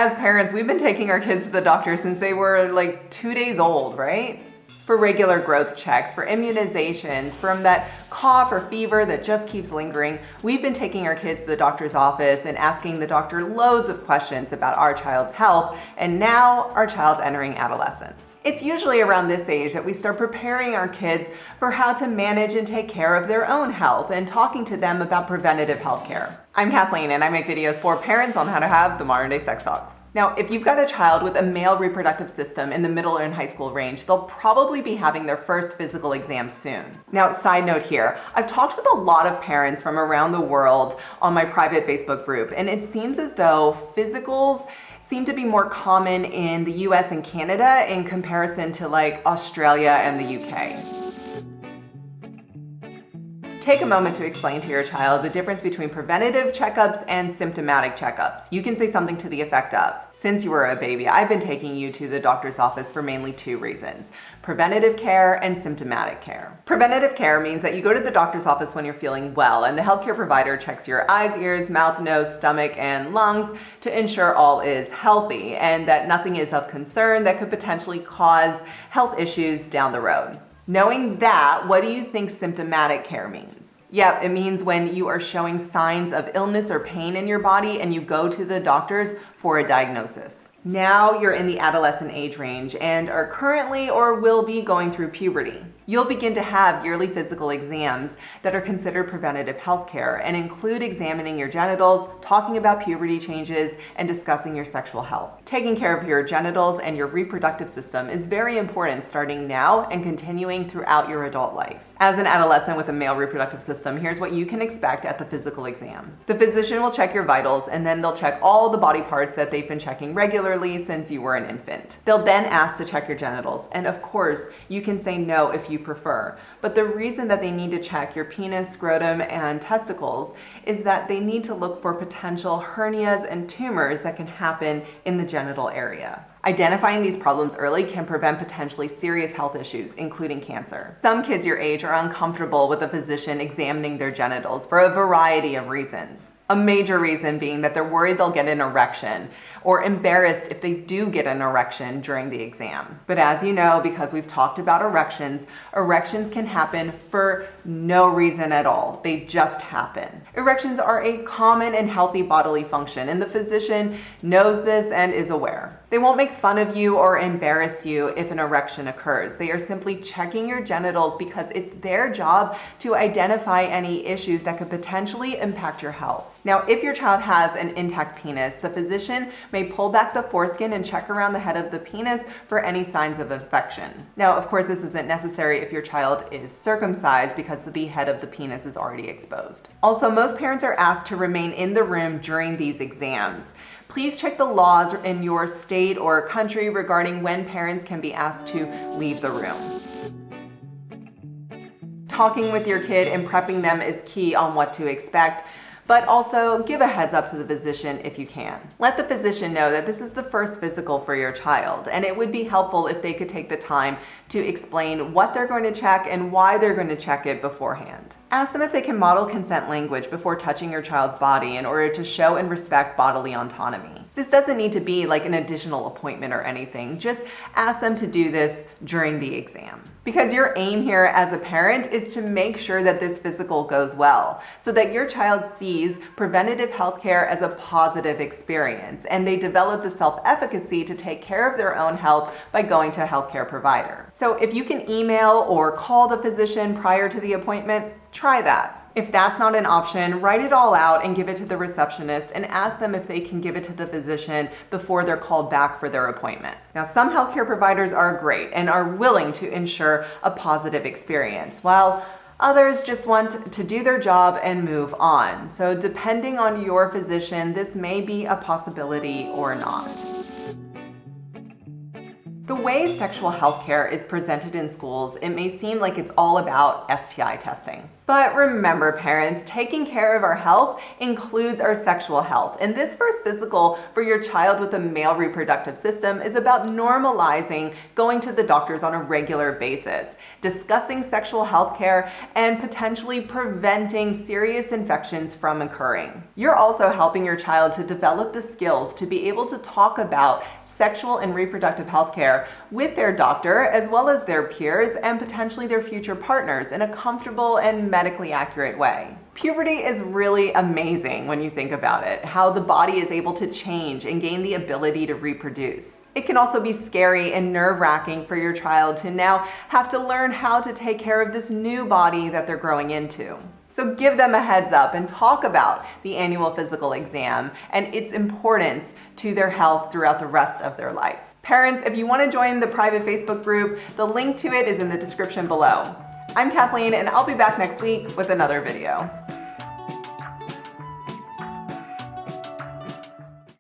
As parents, we've been taking our kids to the doctor since they were like 2 days old, right? For regular growth checks, for immunizations, from that cough or fever that just keeps lingering, we've been taking our kids to the doctor's office and asking the doctor loads of questions about our child's health, and now our child's entering adolescence. It's usually around this age that we start preparing our kids for how to manage and take care of their own health and talking to them about preventative health care. I'm Kathleen, and I make videos for parents on how to have the modern day sex talks. Now, if you've got a child with a male reproductive system in the middle and high school range, they'll probably be having their first physical exam soon. Now, side note here, I've talked with a lot of parents from around the world on my private Facebook group, and it seems as though physicals seem to be more common in the US and Canada in comparison to like Australia and the UK. Take a moment to explain to your child the difference between preventative checkups and symptomatic checkups. You can say something to the effect of, since you were a baby, I've been taking you to the doctor's office for mainly 2 reasons: preventative care and symptomatic care. Preventative care means that you go to the doctor's office when you're feeling well, and the healthcare provider checks your eyes, ears, mouth, nose, stomach, and lungs to ensure all is healthy and that nothing is of concern that could potentially cause health issues down the road. Knowing that, what do you think symptomatic care means? Yep, it means when you are showing signs of illness or pain in your body and you go to the doctors for a diagnosis. Now you're in the adolescent age range and are currently or will be going through puberty. You'll begin to have yearly physical exams that are considered preventative health care and include examining your genitals, talking about puberty changes, and discussing your sexual health. Taking care of your genitals and your reproductive system is very important starting now and continuing throughout your adult life. As an adolescent with a male reproductive system, here's what you can expect at the physical exam. The physician will check your vitals, and then they'll check all the body parts that they've been checking regularly since you were an infant. They'll then ask to check your genitals, and of course, you can say no if you prefer. But the reason that they need to check your penis, scrotum, and testicles is that they need to look for potential hernias and tumors that can happen in the genital area. Identifying these problems early can prevent potentially serious health issues, including cancer. Some kids your age are uncomfortable with a physician examining their genitals for a variety of reasons. A major reason being that they're worried they'll get an erection or embarrassed if they do get an erection during the exam. But as you know, because we've talked about erections can happen for no reason at all. They just happen. Erections are a common and healthy bodily function, and the physician knows this and is aware. They won't make fun of you or embarrass you if an erection occurs. They are simply checking your genitals because it's their job to identify any issues that could potentially impact your health. Now, if your child has an intact penis, the physician may pull back the foreskin and check around the head of the penis for any signs of infection. Now, of course, this isn't necessary if your child is circumcised because the head of the penis is already exposed. Also, most parents are asked to remain in the room during these exams. Please check the laws in your state or country regarding when parents can be asked to leave the room. Talking with your kid and prepping them is key on what to expect, but also give a heads up to the physician if you can. Let the physician know that this is the first physical for your child, and it would be helpful if they could take the time to explain what they're going to check and why they're going to check it beforehand. Ask them if they can model consent language before touching your child's body in order to show and respect bodily autonomy. This doesn't need to be like an additional appointment or anything. Just ask them to do this during the exam. Because your aim here as a parent is to make sure that this physical goes well, so that your child sees preventative healthcare as a positive experience, and they develop the self-efficacy to take care of their own health by going to a healthcare provider. So if you can email or call the physician prior to the appointment, try that. If that's not an option, write it all out and give it to the receptionist and ask them if they can give it to the physician before they're called back for their appointment. Now, some healthcare providers are great and are willing to ensure a positive experience, while others just want to do their job and move on. So depending on your physician, this may be a possibility or not. The way sexual health care is presented in schools, it may seem like it's all about STI testing. But remember, parents, taking care of our health includes our sexual health. And this first physical for your child with a male reproductive system is about normalizing going to the doctors on a regular basis, discussing sexual health care, and potentially preventing serious infections from occurring. You're also helping your child to develop the skills to be able to talk about sexual and reproductive health care with their doctor, as well as their peers and potentially their future partners in a comfortable and medically accurate way. Puberty is really amazing when you think about it, how the body is able to change and gain the ability to reproduce. It can also be scary and nerve-wracking for your child to now have to learn how to take care of this new body that they're growing into. So give them a heads up and talk about the annual physical exam and its importance to their health throughout the rest of their life. Parents, if you want to join the private Facebook group, the link to it is in the description below. I'm Kathleen, and I'll be back next week with another video.